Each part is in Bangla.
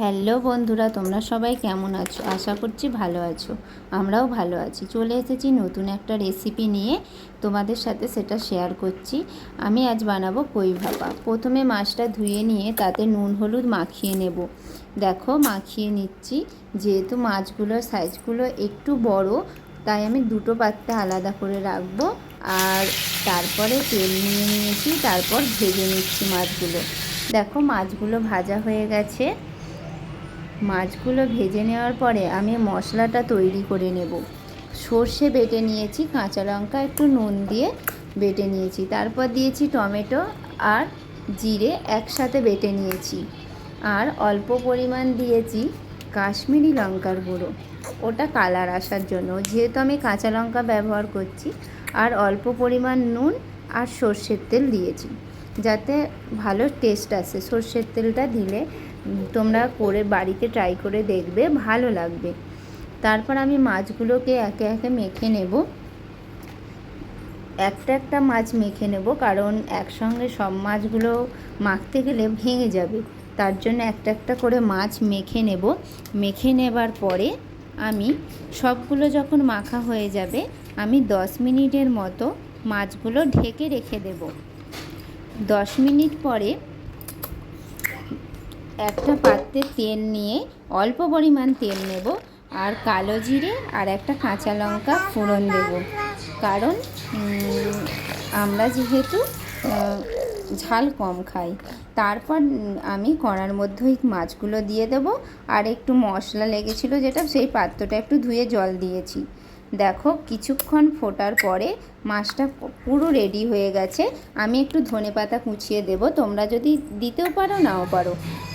হ্যালো বন্ধুরা, তোমরা সবাই কেমন আছো? আশা করছি ভালো আছো। আমরাও ভালো আছি। চলে এসেছি নতুন একটা রেসিপি নিয়ে, তোমাদের সাথে সেটা শেয়ার করছি। আমি আজ বানাবো কই ভাপা। প্রথমে মাছটা ধুয়ে নিয়ে তাতে নুন হলুদ মাখিয়ে নেব। দেখো মাখিয়ে নিচ্ছি। যেহেতু মাছগুলোর সাইজগুলো একটু বড়, তাই আমি দুটো পাত্রে আলাদা করে রাখবো। আর তারপরে তেল নিয়ে নিয়েছি, তারপর ভেজে নিচ্ছি মাছগুলো। দেখো মাছগুলো ভাজা হয়ে গেছে। মাছগুলো ভেজে নেওয়ার পরে আমি মশলাটা তৈরি করে নেব। সর্ষে বেটে নিয়েছি, কাঁচা লঙ্কা একটু নুন দিয়ে বেটে নিয়েছি, তারপর দিয়েছি টমেটো আর জিরে একসাথে বেটে নিয়েছি, আর অল্প পরিমাণ দিয়েছি কাশ্মীরি লঙ্কার গুঁড়ো, ওটা কালার আসার জন্য, যেহেতু আমি কাঁচা লঙ্কা ব্যবহার করছি। আর অল্প পরিমাণ নুন আর সর্ষের তেল দিয়েছি, যাতে ভালো টেস্ট আসে। সর্ষের তেলটা দিলে তোমরা করে বাড়িতে ট্রাই করে দেখবে, ভালো লাগবে। তারপর আমি মাছগুলোকে একে একে মেখে নেব। একটা একটা মাছ মেখে নেব, কারণ একসঙ্গে সব মাছগুলো মাখতে গেলে ভেঙে যাবে। তার জন্য একটা একটা করে মাছ মেখে নেব। মেখে নেবার পরে আমি সবগুলো যখন মাখা হয়ে যাবে, আমি 10 মিনিটের মতো মাছগুলো ঢেকে রেখে দেব। 10 মিনিট পরে একটা পাত্রে তেল নিয়ে অল্প পরিমাণ তেল নেব, আর কালো জিরে আর একটা কাঁচা লঙ্কা ফোড়ন দেব। কারণ আমরা যেহেতু ঝাল কম খাই। তারপর আমি কড়ার মধ্যে ওই মাছগুলো দিয়ে দেব। আর একটু মশলা লেগেছিলো যেটা, সেই পাত্রটা একটু ধুয়ে জল দিয়েছি। দেখো কিছুক্ষণ ফোটার পরে মাছটা পুরো রেডি হয়ে গেছে। আমি একটু ধনেপাতা কুচিয়ে দেব, তোমরা যদি দিতেও পারো নাও পারো।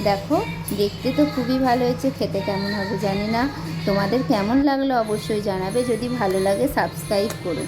দেখো দেখতে তো খুবই ভালো হয়েছে, খেতে কেমন হবে জানি না। তোমাদের কেমন লাগলো অবশ্যই জানাবে। যদি ভালো লাগে সাবস্ক্রাইব করো।